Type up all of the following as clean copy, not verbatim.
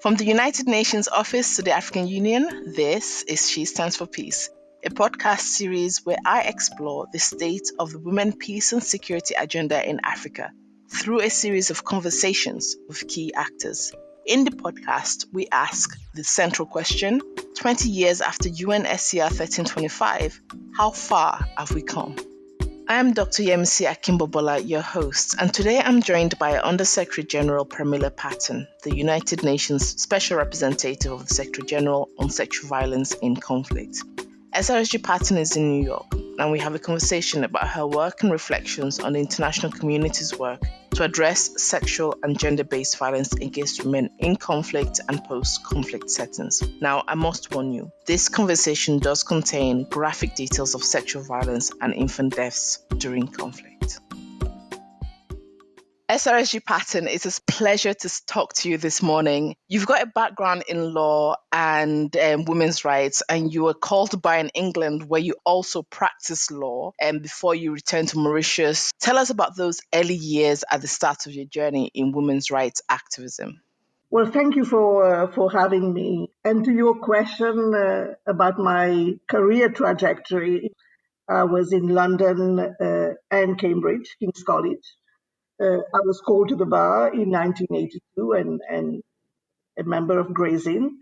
From the United Nations Office to the African Union, this is She Stands for Peace, a podcast series where I explore the state of the women, peace and security agenda in Africa through a series of conversations with key actors. In the podcast, we ask the central question, 20 years after UNSCR 1325, how far have we come? I am Dr. Yemisi Akinbobola, your host, and today I'm joined by Under-Secretary General Pramila Patten, the United Nations Special Representative of the Secretary General on Sexual Violence in Conflict. SRSG Patten is in New York, and we have a conversation about her work and reflections on the international community's work to address sexual and gender-based violence against women in conflict and post-conflict settings. Now, I must warn you, this conversation does contain graphic details of sexual violence and infant deaths during conflict. SRSG Patten, it's a pleasure to talk to you this morning. You've got a background in law and women's rights, and you were called to bar in England where you also practiced law before you returned to Mauritius. Tell us about those early years at the start of your journey in women's rights activism. Well, thank you for having me. And to your question about my career trajectory, I was in London and Cambridge, King's College. I was called to the bar in 1982 and a member of Gray's Inn.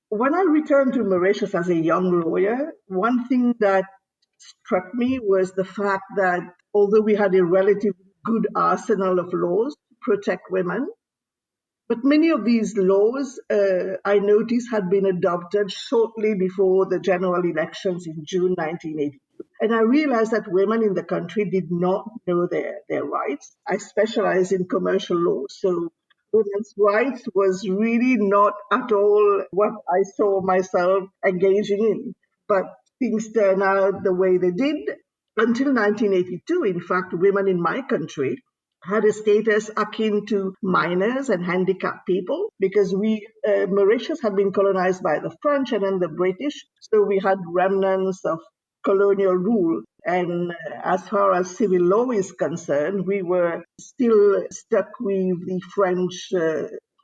When I returned to Mauritius as a young lawyer, one thing that struck me was the fact that although we had a relatively good arsenal of laws to protect women, but many of these laws, I noticed, had been adopted shortly before the general elections in June 1982. And I realized that women in the country did not know their rights. I specialize in commercial law, so women's rights was really not at all what I saw myself engaging in. But things turned out the way they did. Until 1982, in fact, women in my country had a status akin to minors and handicapped people because Mauritius had been colonized by the French and then the British. So we had remnants of colonial rule. And as far as civil law is concerned, we were still stuck with the French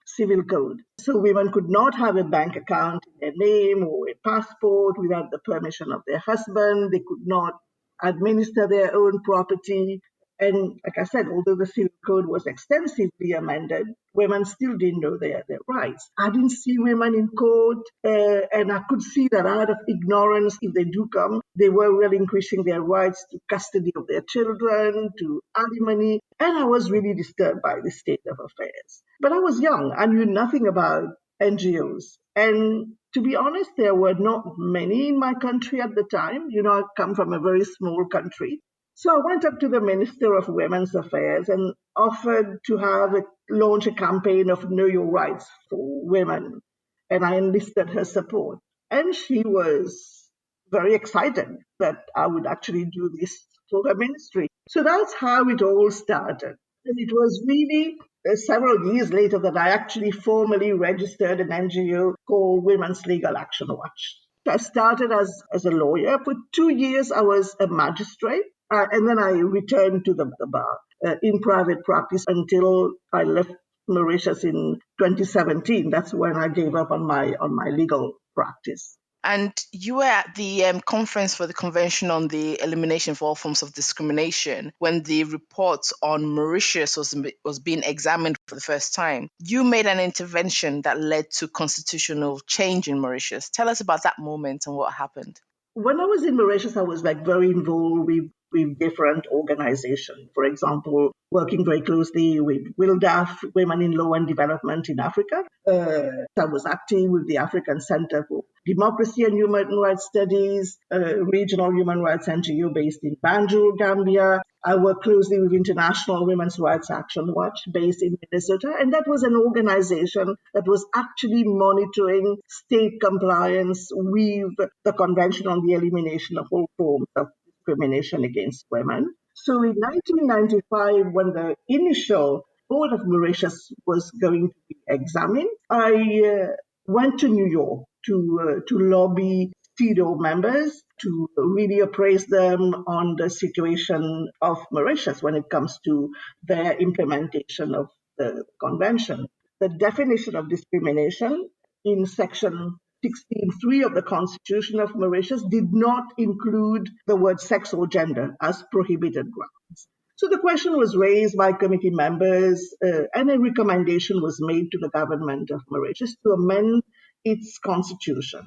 civil code. So women could not have a bank account in their name or a passport without the permission of their husband. They could not administer their own property. And like I said, although the civil code was extensively amended, women still didn't know their rights. I didn't see women in court, and I could see that out of ignorance, if they do come, they were relinquishing their rights to custody of their children, to alimony, and I was really disturbed by the state of affairs. But I was young. I knew nothing about NGOs. And to be honest, there were not many in my country at the time. I come from a very small country. So I went up to the Minister of Women's Affairs and offered to launch a campaign of Know Your Rights for women. And I enlisted her support. And she was very excited that I would actually do this for her ministry. So that's how it all started. And it was really several years later that I actually formally registered an NGO called Women's Legal Action Watch. I started as a lawyer. For 2 years, I was a magistrate. And then I returned to the bar in private practice until I left Mauritius in 2017. That's when I gave up on my legal practice. And you were at the conference for the Convention on the Elimination of All Forms of Discrimination when the report on Mauritius was being examined for the first time. You made an intervention that led to constitutional change in Mauritius. Tell us about that moment and what happened. When I was in Mauritius, I was very involved with different organizations. For example, working very closely with WILDAF, Women in Law and Development in Africa. I was active with the African Center for Democracy and Human Rights Studies, regional human rights NGO based in Banjul, Gambia. I work closely with International Women's Rights Action Watch based in Minnesota. And that was an organization that was actually monitoring state compliance with the Convention on the Elimination of All Forms of Discrimination against Women. So in 1995, when the initial board of Mauritius was going to be examined, I went to New York to lobby CEDAW members to really appraise them on the situation of Mauritius when it comes to their implementation of the convention. the definition of discrimination in section 16.3 of the Constitution of Mauritius did not include the word sex or gender as prohibited grounds. So the question was raised by committee members, and a recommendation was made to the government of Mauritius to amend its constitution.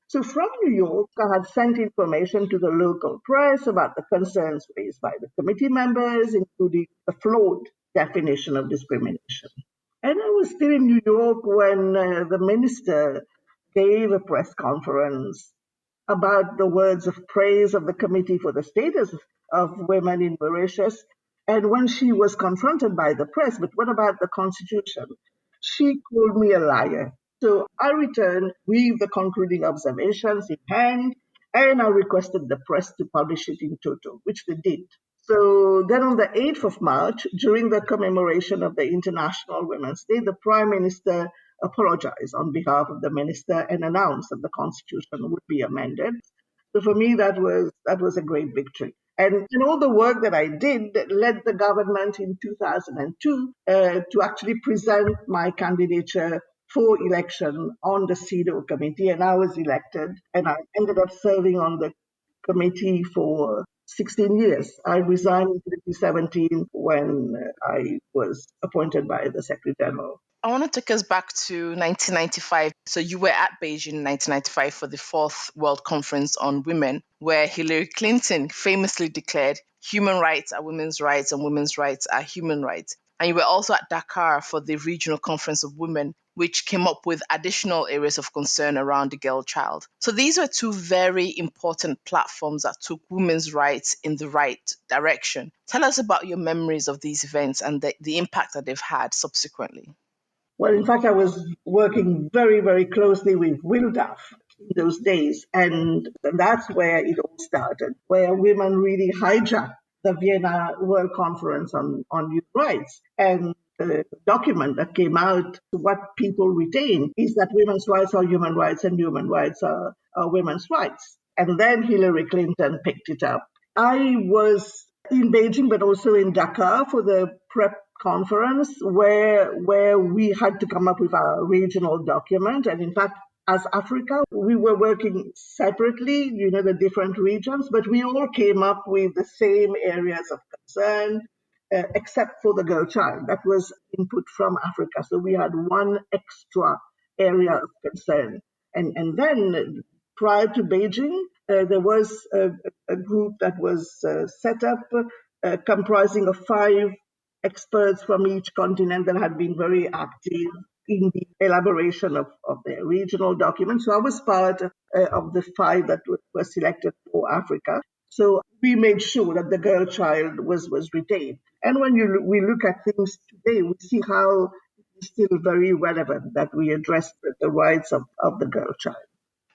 So from New York, I had sent information to the local press about the concerns raised by the committee members, including the flawed definition of discrimination. And I was still in New York when the minister gave a press conference about the words of praise of the Committee for the Status of Women in Mauritius. And when she was confronted by the press, but what about the Constitution? She called me a liar. So I returned with the concluding observations in hand, and I requested the press to publish it in toto, which they did. So then on the 8th of March, during the commemoration of the International Women's Day, the Prime Minister apologized on behalf of the minister and announced that the constitution would be amended. So for me, that was a great victory. And all the work that I did led the government in 2002 to actually present my candidature for election on the CEDAW committee, and I was elected, and I ended up serving on the committee for 16 years. I resigned in 2017 when I was appointed by the Secretary General. I want to take us back to 1995. So you were at Beijing in 1995 for the fourth World Conference on Women, where Hillary Clinton famously declared human rights are women's rights and women's rights are human rights. And you were also at Dakar for the Regional Conference of Women, which came up with additional areas of concern around the girl child. So these were two very important platforms that took women's rights in the right direction. Tell us about your memories of these events and the impact that they've had subsequently. Well, in fact, I was working very, very closely with WILDAF in those days. And that's where it all started, where women really hijacked the Vienna World Conference on Human Rights. And the document that came out, what people retain is that women's rights are human rights and human rights are women's rights. And then Hillary Clinton picked it up. I was in Beijing, but also in Dakar for the prep conference where we had to come up with our regional document. And in fact, as Africa, we were working separately, the different regions, but we all came up with the same areas of concern, except for the girl child. That was input from Africa. So we had one extra area of concern. And then prior to Beijing, there was a group that was set up comprising of 5 experts from each continent that had been very active in the elaboration of their regional documents. So I was part of the 5 that were selected for Africa. So we made sure that the girl child was retained. And when we look at things today, we see how it's still very relevant that we address the rights of the girl child.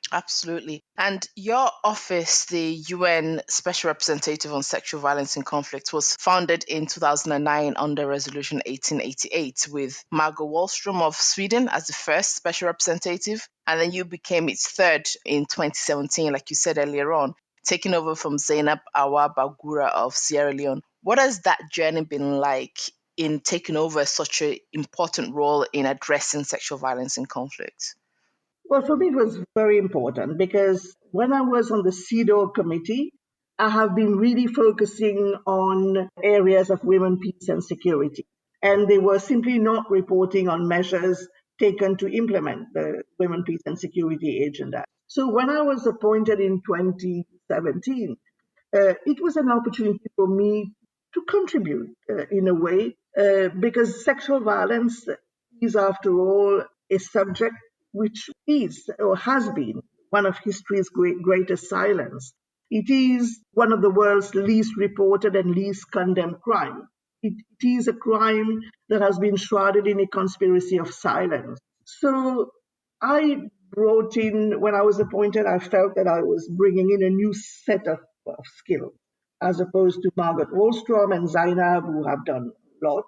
Absolutely. And your office, the UN Special Representative on Sexual Violence in Conflict, was founded in 2009 under Resolution 1888 with Margot Wallström of Sweden as the first special representative. And then you became its third in 2017, like you said earlier on, taking over from Zainab Awa Bagura of Sierra Leone. What has that journey been like in taking over such an important role in addressing sexual violence in conflict? Well, for me, it was very important because when I was on the CEDAW committee, I have been really focusing on areas of women, peace, and security. And they were simply not reporting on measures taken to implement the women, peace, and security agenda. So when I was appointed in 2017, it was an opportunity for me to contribute in a way because sexual violence is, after all, a subject which is or has been one of history's greatest silence. It is one of the world's least reported and least condemned crime. It is a crime that has been shrouded in a conspiracy of silence. So I brought in, when I was appointed, I felt that I was bringing in a new set of skills, as opposed to Margaret Wallstrom and Zainab, who have done a lot,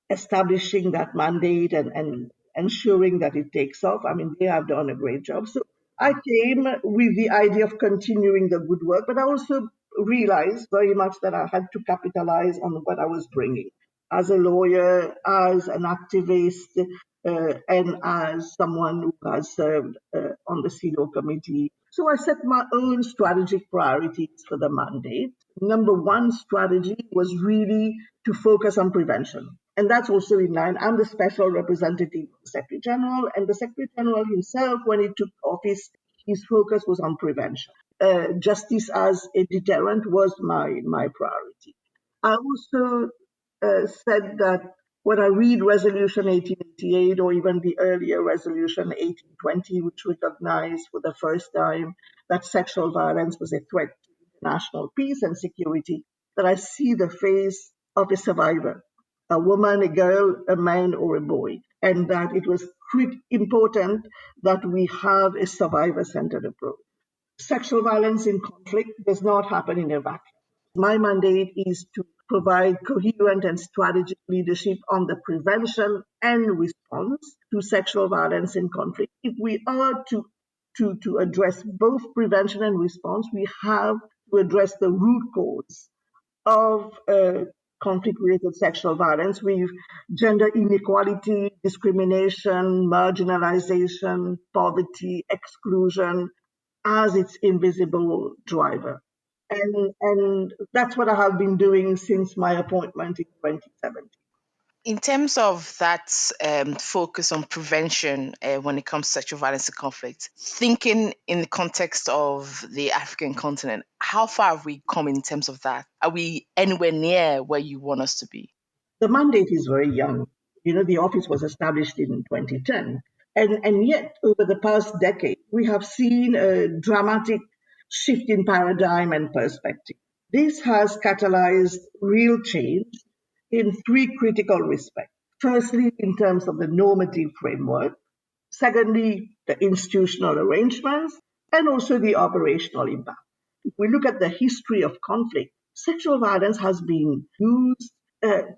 establishing that mandate and ensuring that it takes off. I mean, they have done a great job. So I came with the idea of continuing the good work, but I also realized very much that I had to capitalize on what I was bringing as a lawyer, as an activist, and as someone who has served on the CEDAW committee. So I set my own strategic priorities for the mandate. Number one strategy was really to focus on prevention. And that's also in line. I'm the special representative of the Secretary General, and the Secretary General himself, when he took office, his focus was on prevention. Justice as a deterrent was my priority. I also said that when I read Resolution 1888 or even the earlier Resolution 1820, which recognized for the first time that sexual violence was a threat to international peace and security, that I see the face of a survivor, a woman, a girl, a man, or a boy, and that it was important that we have a survivor centered approach. Sexual violence in conflict does not happen in a vacuum. My mandate is to provide coherent and strategic leadership on the prevention and response to sexual violence in conflict. If we are to address both prevention and response, we have to address the root cause of conflict-related sexual violence with gender inequality, discrimination, marginalization, poverty, exclusion as its invisible driver. And that's what I have been doing since my appointment in 2017. In terms of that focus on prevention when it comes to sexual violence and conflict, thinking in the context of the African continent, how far have we come in terms of that? Are we anywhere near where you want us to be? The mandate is very young. You know, the office was established in 2010. And yet, over the past decade, we have seen a dramatic shift in paradigm and perspective. This has catalyzed real change in three critical respects. Firstly, in terms of the normative framework. Secondly, the institutional arrangements, and also the operational impact. If we look at the history of conflict, sexual violence has been used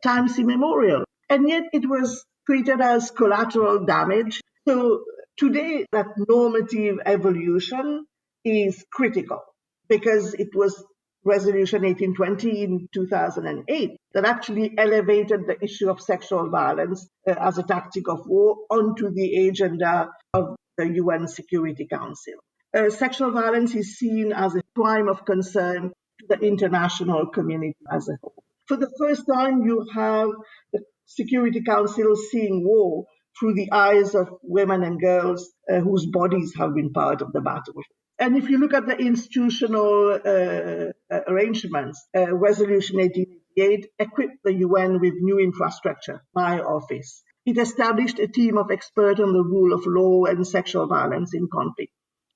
times immemorial, and yet it was treated as collateral damage. So today, that normative evolution is critical because it was Resolution 1820 in 2008 that actually elevated the issue of sexual violence as a tactic of war onto the agenda of the UN Security Council. Sexual violence is seen as a crime of concern to the international community as a whole. For the first time, you have the Security Council seeing war through the eyes of women and girls whose bodies have been part of the battle. And if you look at the institutional arrangements, Resolution 1888 equipped the UN with new infrastructure, my office. It established a team of experts on the rule of law and sexual violence in conflict.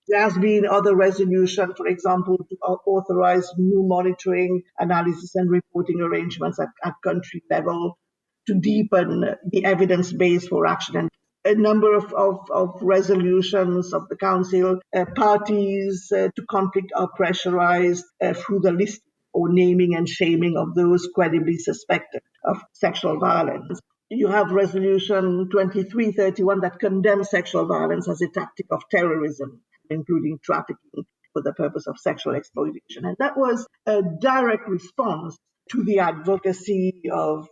There has been other resolution, for example, to authorize new monitoring, analysis, and reporting arrangements at country level to deepen the evidence base for action. And a number of resolutions of the Council, parties to conflict are pressurized through the list or naming and shaming of those credibly suspected of sexual violence. You have Resolution 2331 that condemns sexual violence as a tactic of terrorism, including trafficking for the purpose of sexual exploitation. And that was a direct response to the advocacy of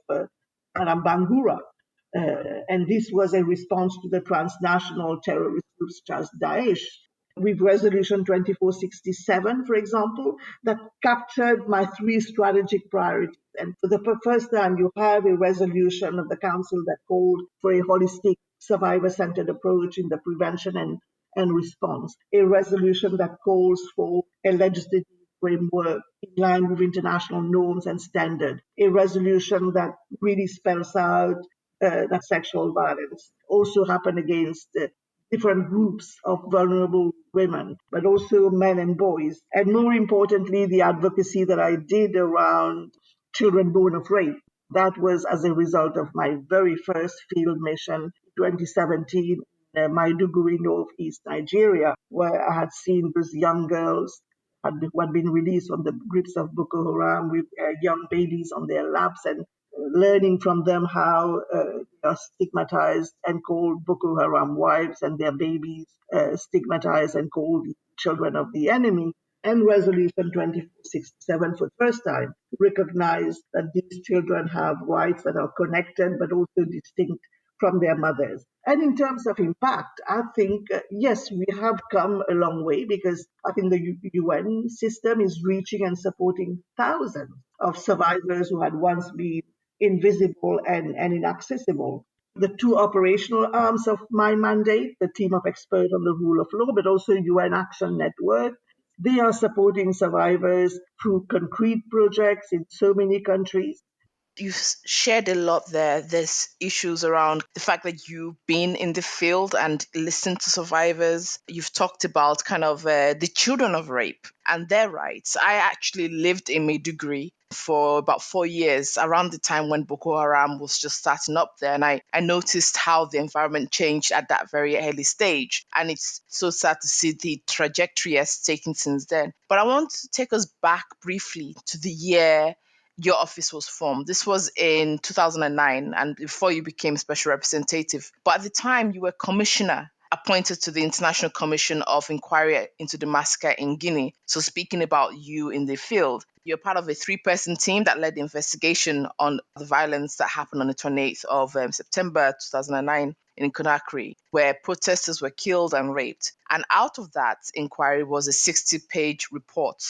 Madame Bangura. And this was a response to the transnational terrorist groups such as Daesh. With Resolution 2467, for example, that captured my three strategic priorities. And for the first time, you have a resolution of the Council that called for a holistic, survivor centered approach in the prevention and response, a resolution that calls for a legislative framework in line with international norms and standards, a resolution that really spells out that sexual violence also happen against different groups of vulnerable women, but also men and boys. And more importantly, the advocacy that I did around children born of rape. That was as a result of my very first field mission, 2017, in Maiduguri, northeast Nigeria, where I had seen those young girls who had been released from the grips of Boko Haram with young babies on their laps and learning from them how they are stigmatized and called Boko Haram wives and their babies stigmatized and called children of the enemy. And Resolution 2467 for the first time recognized that these children have rights that are connected but also distinct from their mothers. And in terms of impact, I think, yes, we have come a long way because I think the UN system is reaching and supporting thousands of survivors who had once been invisible and inaccessible. The two operational arms of my mandate, the team of experts on the rule of law, but also UN Action Network, they are supporting survivors through concrete projects in so many countries. You've shared a lot there. There's issues around the fact that you've been in the field and listened to survivors. You've talked about kind of the children of rape and their rights. I actually lived in Maiduguri for about 4 years around the time when Boko Haram was just starting up there. And I noticed how the environment changed at that very early stage. And it's so sad to see the trajectory has taken since then. But I want to take us back briefly to the year your office was formed. This was in 2009 and before you became special representative. But at the time, you were commissioner appointed to the International Commission of Inquiry into the Massacre in Guinea. So, speaking about you in the field, you're part of a three-person team that led the investigation on the violence that happened on the 28th of September 2009 in Conakry, where protesters were killed and raped. And out of that inquiry was a 60-page report,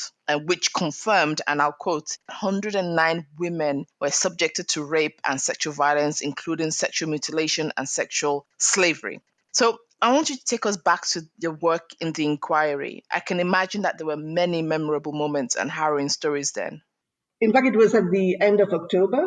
which confirmed, and I'll quote, 109 women were subjected to rape and sexual violence, including sexual mutilation and sexual slavery. So I want you to take us back to your work in the inquiry. I can imagine that there were many memorable moments and harrowing stories then. In fact, it was at the end of October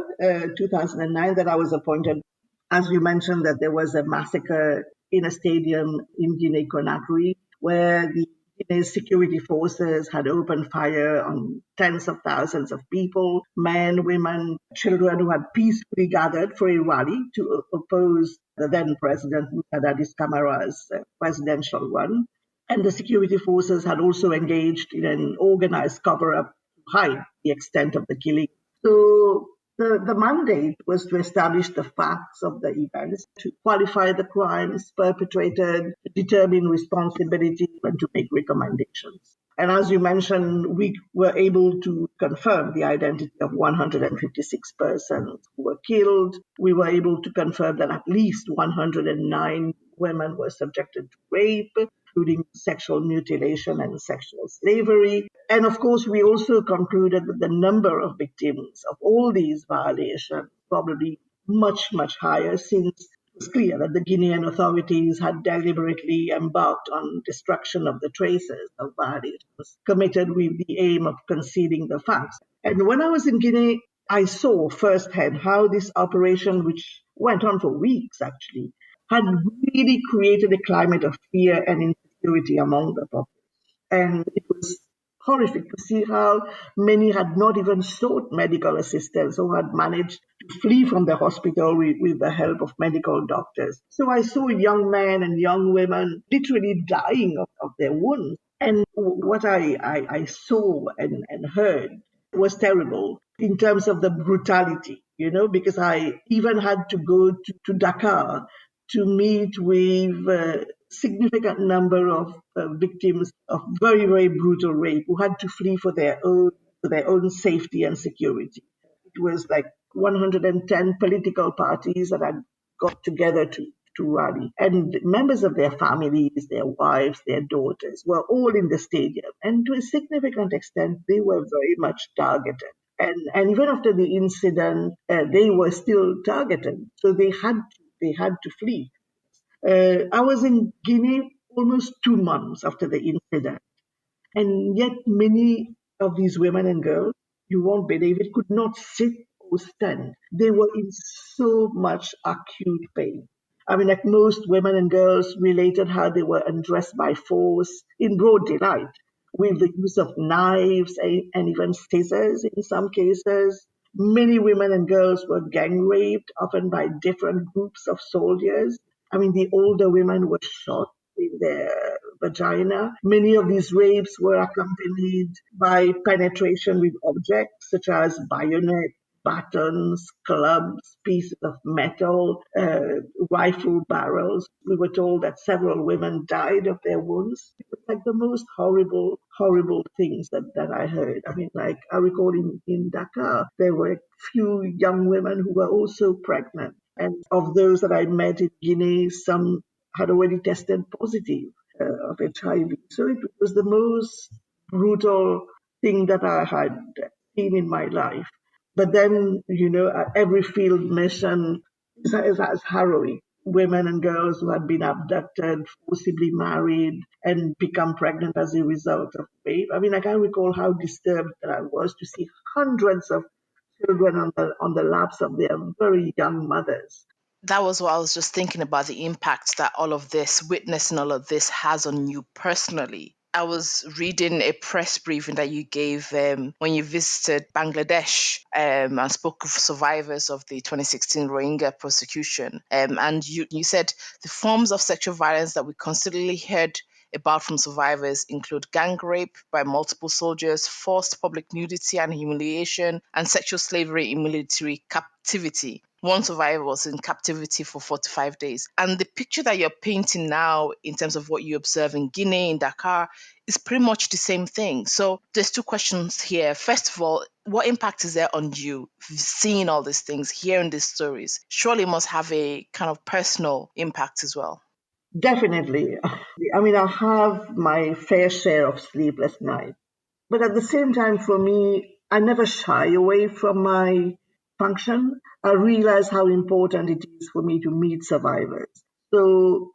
2009 that I was appointed. As you mentioned, that there was a massacre in a stadium in Guinea-Conakry where the Guinea's security forces had opened fire on tens of thousands of people, men, women, children who had peacefully gathered for a rally to oppose the then president, Dadis Camara's presidential run. And the security forces had also engaged in an organized cover-up to hide the extent of the killing. So the mandate was to establish the facts of the events, to qualify the crimes perpetrated, to determine responsibility, and to make recommendations. And as you mentioned, we were able to confirm the identity of 156 persons who were killed. We were able to confirm that at least 109 women were subjected to rape, including sexual mutilation and sexual slavery. And of course, we also concluded that the number of victims of all these violations probably much, much higher, since it was clear that the Guinean authorities had deliberately embarked on destruction of the traces of violations committed with the aim of concealing the facts. And when I was in Guinea, I saw firsthand how this operation, which went on for weeks actually, had really created a climate of fear and insecurity among the population. And it was horrific to see how many had not even sought medical assistance or had managed to flee from the hospital with the help of medical doctors. So I saw young men and young women literally dying of their wounds. And what I saw and heard was terrible in terms of the brutality, because I even had to go to Dakar to meet with a significant number of victims of very, very brutal rape who had to flee for their own safety and security. It was like 110 political parties that had got together to rally. And members of their families, their wives, their daughters were all in the stadium. And to a significant extent, they were very much targeted. And even after the incident, they were still targeted. So they had to flee. I was in Guinea almost 2 months after the incident. And yet, many of these women and girls, you won't believe it, could not sit or stand. They were in so much acute pain. I mean, like most women and girls related how they were undressed by force in broad daylight with the use of knives and even scissors in some cases. Many women and girls were gang raped, often by different groups of soldiers. I mean, the older women were shot in their vagina. Many of these rapes were accompanied by penetration with objects such as bayonets, batons, clubs, pieces of metal, rifle barrels. We were told that several women died of their wounds. It was like the most horrible, horrible things that I heard. I mean, like I recall in Dakar, there were a few young women who were also pregnant. And of those that I met in Guinea, some had already tested positive of HIV. So it was the most brutal thing that I had seen in my life. But then, every field mission is as harrowing. Women and girls who had been abducted, forcibly married, and become pregnant as a result of rape. I mean, I can't recall how disturbed that I was to see hundreds of children on the laps of their very young mothers. That was what I was just thinking about, the impact that all of this, witnessing all of this, has on you personally. I was reading a press briefing that you gave when you visited Bangladesh and spoke of survivors of the 2016 Rohingya persecution. And you said the forms of sexual violence that we constantly heard about from survivors include gang rape by multiple soldiers, forced public nudity and humiliation, and sexual slavery in military captivity. One survivor was in captivity for 45 days. And the picture that you're painting now, in terms of what you observe in Guinea, in Dakar, is pretty much the same thing. So there's two questions here. First of all, what impact is there on you seeing all these things, hearing these stories? Surely it must have a kind of personal impact as well. Definitely. I mean, I have my fair share of sleepless nights. But at the same time, for me, I never shy away from my function. I realize how important it is for me to meet survivors. So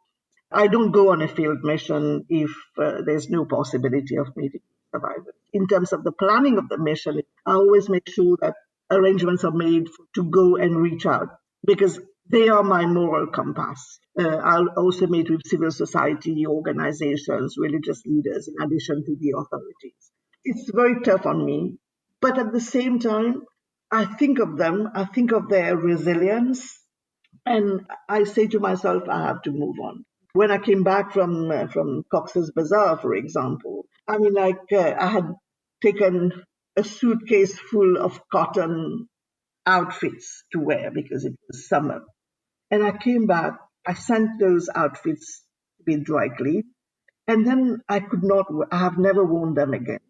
I don't go on a field mission if there's no possibility of meeting survivors. In terms of the planning of the mission, I always make sure that arrangements are made to go and reach out because they are my moral compass. I'll also meet with civil society organizations, religious leaders, in addition to the authorities. It's very tough on me, but at the same time, I think of them, I think of their resilience, and I say to myself, I have to move on. When I came back from Cox's Bazar, for example, I mean, I had taken a suitcase full of cotton outfits to wear because it was summer, and I came back. I sent those outfits to be dry cleaned, and then I could not. I have never worn them again.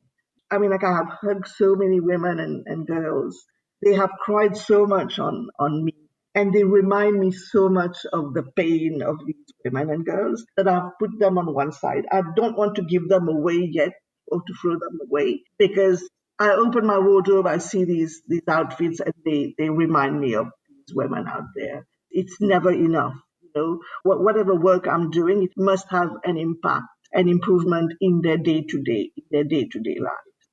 I mean, like I have hugged so many women and girls. They have cried so much on me. And they remind me so much of the pain of these women and girls that I've put them on one side. I don't want to give them away yet or to throw them away because I open my wardrobe, I see these outfits, and they remind me of these women out there. It's never enough. Whatever work I'm doing, it must have an impact, an improvement in their day to day life.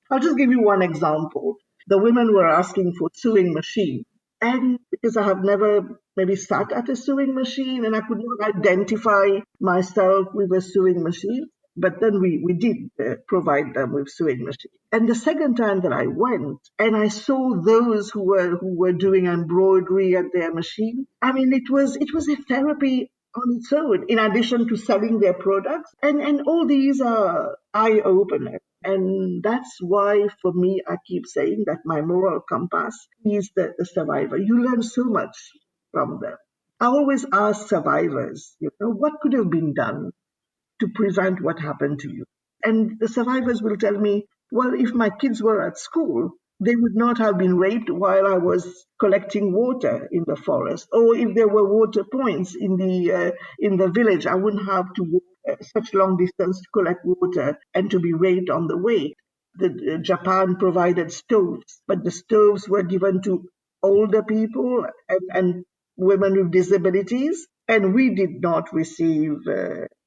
I'll just give you one example. The women were asking for sewing machine. And because I have never maybe sat at a sewing machine and I could not identify myself with a sewing machine, but then we did provide them with sewing machine. And the second time that I went and I saw those who were doing embroidery at their machine, I mean it was a therapy on its own, in addition to selling their products. And all these are eye openers. And that's why, for me, I keep saying that my moral compass is the survivor. You learn so much from them. I always ask survivors, what could have been done to prevent what happened to you? And the survivors will tell me, well, if my kids were at school, they would not have been raped while I was collecting water in the forest. Or if there were water points in the village, I wouldn't have to walk such long distance to collect water and to be raped on the way. Japan provided stoves, but the stoves were given to older people and women with disabilities, and we did not receive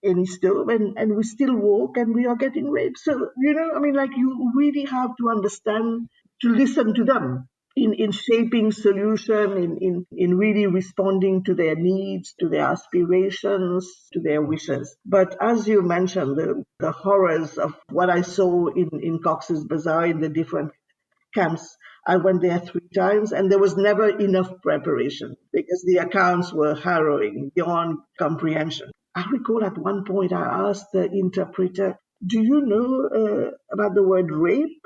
any stove, and we still walk and we are getting raped. So, I mean, like you really have to understand, to listen to them in shaping solution, in really responding to their needs, to their aspirations, to their wishes. But as you mentioned, the horrors of what I saw in Cox's Bazar, in the different camps. I went there 3 times and there was never enough preparation because the accounts were harrowing beyond comprehension. I recall at one point I asked the interpreter, do you know about the word rape?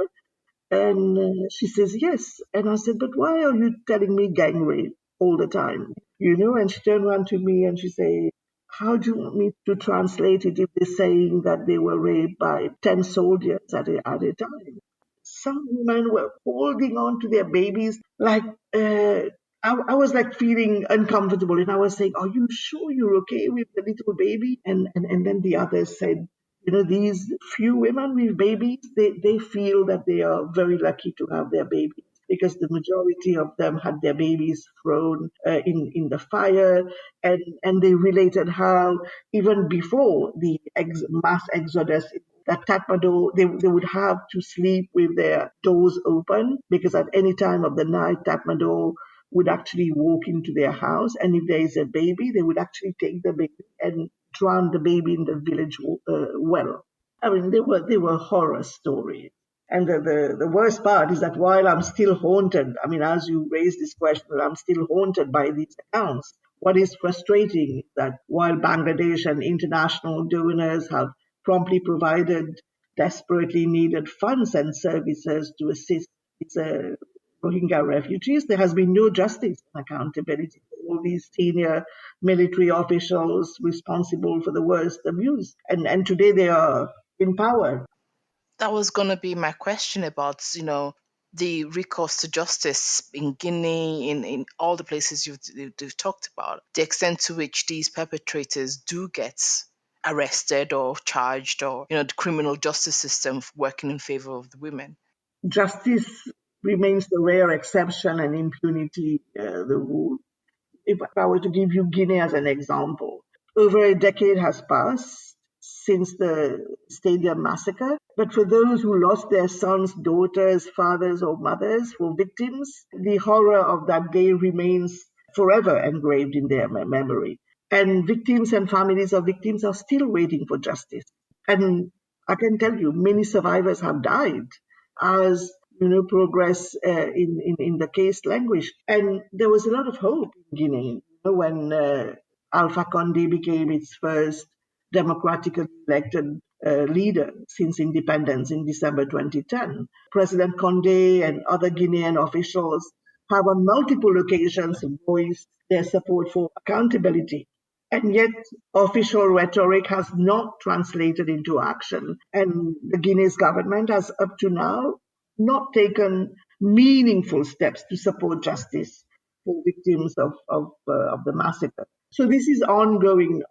And she says, yes. And I said, but why are you telling me gang rape all the time? And she turned around to me and she said, how do you want me to translate it if they're saying that they were raped by 10 soldiers at a time? Some women were holding on to their babies like I was like feeling uncomfortable, and I was saying, "Are you sure you're okay with the little baby?" And then the others said, these few women with babies, they feel that they are very lucky to have their babies because the majority of them had their babies thrown in the fire, and they related how even before the mass exodus, that Tatmadaw, they would have to sleep with their doors open because at any time of the night, Tatmadaw would actually walk into their house, and if there is a baby, they would actually take the baby and drown the baby in the village well. I mean, they were horror stories. And the worst part is that while I'm still haunted, I mean, as you raised this question, I'm still haunted by these accounts. What is frustrating is that while Bangladesh and international donors have promptly provided desperately needed funds and services to assist its Rohingya refugees, there has been no justice and accountability for all these senior military officials responsible for the worst abuse. And today they are in power. That was going to be my question about, the recourse to justice in Guinea, in all the places you've talked about, the extent to which these perpetrators do get arrested or charged, or, the criminal justice system working in favor of the women. Justice remains the rare exception and impunity the rule. If I were to give you Guinea as an example, over a decade has passed since the stadium massacre. But for those who lost their sons, daughters, fathers, or mothers were victims, the horror of that day remains forever engraved in their memory. And victims and families of victims are still waiting for justice. And I can tell you, many survivors have died as progress in the case language. And there was a lot of hope in Guinea when Alpha Conde became its first democratically elected leader since independence in December 2010. President Conde and other Guinean officials have on multiple occasions voiced their support for accountability. And yet, official rhetoric has not translated into action. And the Guinea's government has, up to now, not taken meaningful steps to support justice for victims of the massacre. So this is ongoing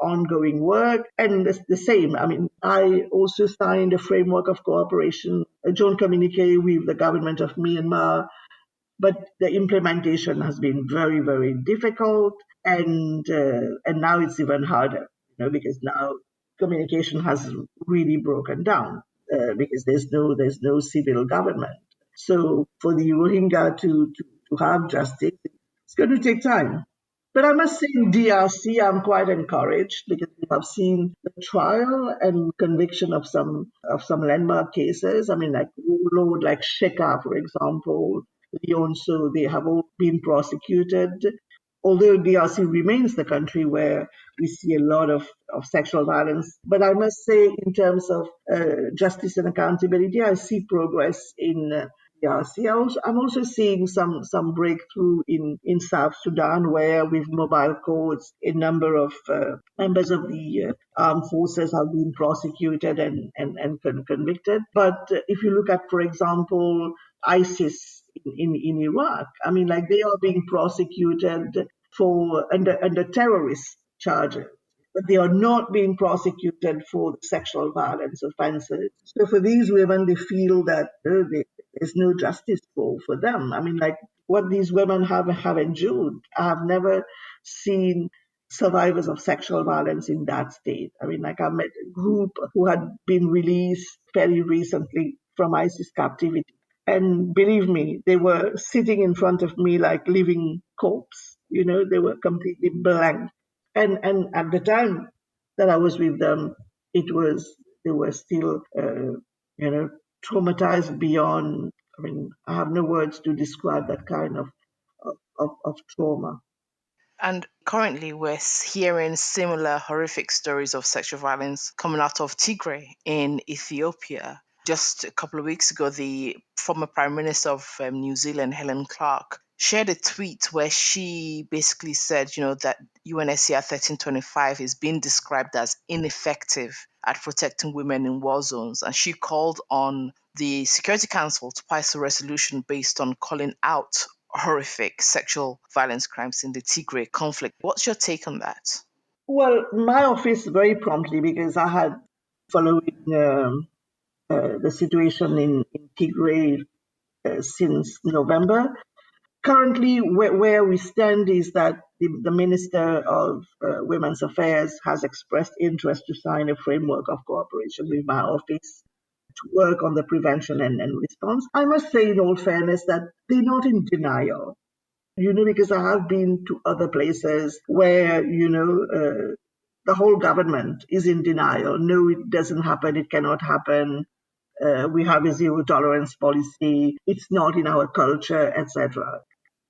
work, and the same. I mean, I also signed a framework of cooperation, a joint communique with the government of Myanmar, but the implementation has been very, very difficult, and now it's even harder, because now communication has really broken down because there's no civil government. So for the Rohingya to have justice, it's going to take time. But I must say, in DRC, I'm quite encouraged because we have seen the trial and conviction of some landmark cases. I mean, like Warlord, like Sheka, for example, Leonso, they have all been prosecuted. Although DRC remains the country where we see a lot of sexual violence. But I must say, in terms of justice and accountability, I see progress in DRC. I'm also seeing some breakthrough in South Sudan, where with mobile courts, a number of members of the armed forces have been prosecuted and convicted. But if you look at, for example, ISIS in Iraq, I mean, like they are being prosecuted for under terrorist charges, but they are not being prosecuted for sexual violence offenses. So for these women, they feel that there's no justice for them. I mean, like what these women have endured. I have never seen survivors of sexual violence in that state. I mean, like I met a group who had been released very recently from ISIS captivity. And believe me, they were sitting in front of me like living corpse. They were completely blank. And at the time that I was with them, they were still traumatized beyond. I mean, I have no words to describe that kind of trauma. And currently, we're hearing similar horrific stories of sexual violence coming out of Tigray in Ethiopia. Just a couple of weeks ago, the former Prime Minister of New Zealand, Helen Clark, shared a tweet where she basically said, that UNSCR 1325 is being described as ineffective at protecting women in war zones. And she called on the Security Council to pass a resolution based on calling out horrific sexual violence crimes in the Tigray conflict. What's your take on that? Well, my office very promptly, because I had following the situation in Tigray since November. Currently, where we stand is that the Minister of Women's Affairs has expressed interest to sign a framework of cooperation with my office to work on the prevention and response. I must say, in all fairness, that they're not in denial. Because I have been to other places where, the whole government is in denial. No, it doesn't happen. It cannot happen. We have a zero tolerance policy. It's not in our culture, etc.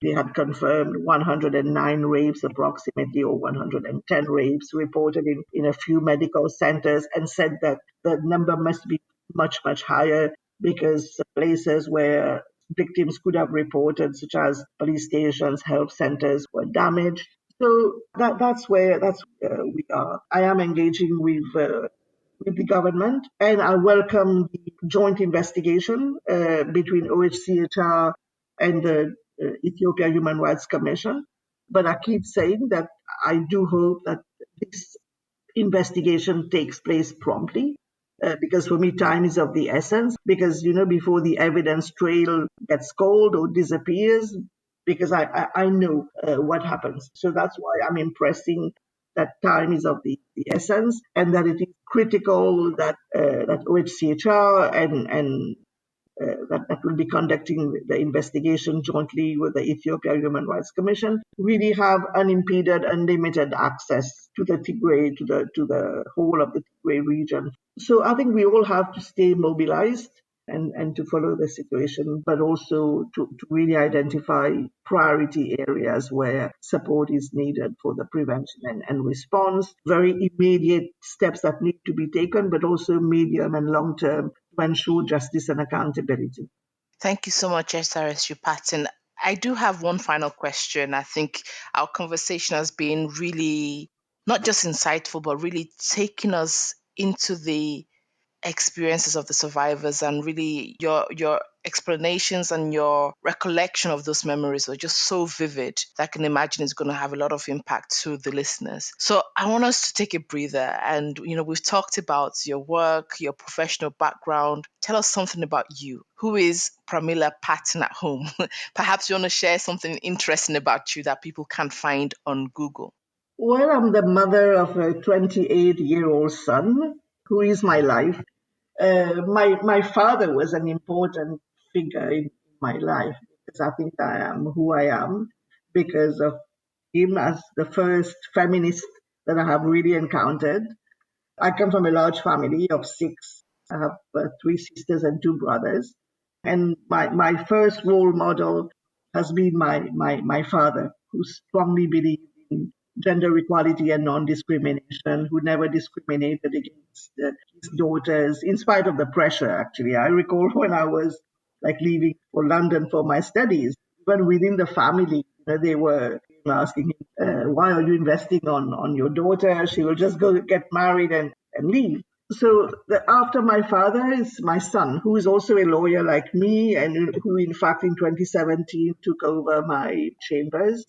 They had confirmed 109 rapes approximately, or 110 rapes reported in a few medical centers, and said that the number must be much, much higher because places where victims could have reported, such as police stations, health centers, were damaged. So that's where we are. I am engaging with the government, and I welcome the joint investigation between OHCHR and the Ethiopia Human Rights Commission. But I keep saying that I do hope that this investigation takes place promptly. Because for me, time is of the essence. Because, before the evidence trail gets cold or disappears, because I know what happens. So that's why I'm impressing that time is of the essence, and that it is critical that OHCHR and that will be conducting the investigation jointly with the Ethiopia Human Rights Commission, really have unimpeded, unlimited access to the Tigray, to the whole of the Tigray region. So I think we all have to stay mobilized and to follow the situation, but also to really identify priority areas where support is needed for the prevention and response, very immediate steps that need to be taken, but also medium and long term to ensure justice and accountability. Thank you so much, SRSG Patten. I do have one final question. I think our conversation has been really not just insightful, but really taking us into the experiences of the survivors, and really your explanations and your recollection of those memories are just so vivid that I can imagine it's going to have a lot of impact to the listeners. So I want us to take a breather, and we've talked about your work, your professional background. Tell us something about you. Who is Pramila Patten at home? Perhaps you want to share something interesting about you that people can find on Google. Well, I'm the mother of a 28-year-old son who is my life. My father was an important figure in my life, because I think I am who I am because of him, as the first feminist that I have really encountered. I come from a large family of six. I have three sisters and two brothers. And my first role model has been my father, who strongly believed in gender equality and non-discrimination, who never discriminated against his daughters, in spite of the pressure, actually. I recall when I was like leaving for London for my studies, even within the family, they were asking him, why are you investing on your daughter? She will just go get married and leave. So after my father is my son, who is also a lawyer like me, and who in fact in 2017 took over my chambers.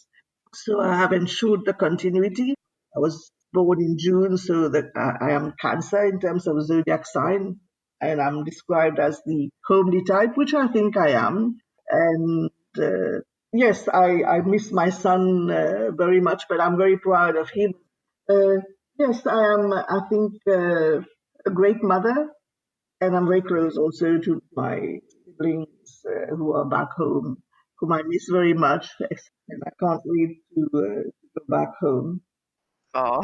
So I have ensured the continuity. I was born in June, so that I am Cancer in terms of zodiac sign, and I'm described as the homely type, which I think I am. And yes, I miss my son very much, but I'm very proud of him. Uh, yes, I am, I think, a great mother, and I'm very close also to my siblings who are back home, whom I miss very much, and I can't wait to go back home. Oh.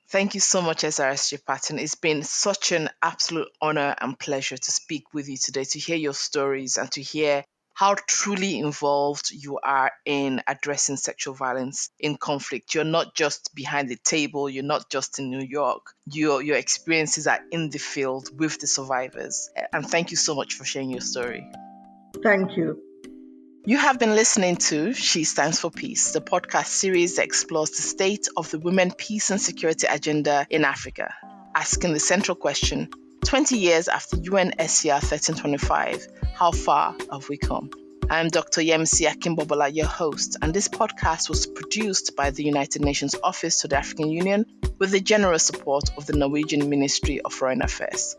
Thank you so much, SRSG Patten. It's been such an absolute honor and pleasure to speak with you today, to hear your stories and to hear how truly involved you are in addressing sexual violence in conflict. You're not just behind the table, you're not just in New York. Your experiences are in the field with the survivors. And thank you so much for sharing your story. Thank you. You have been listening to She Stands for Peace, the podcast series that explores the state of the women, peace, and security agenda in Africa, asking the central question 20 years after UNSCR 1325, how far have we come? I'm Dr. Yemisi Akinbobola, your host, and this podcast was produced by the United Nations Office to the African Union with the generous support of the Norwegian Ministry of Foreign Affairs.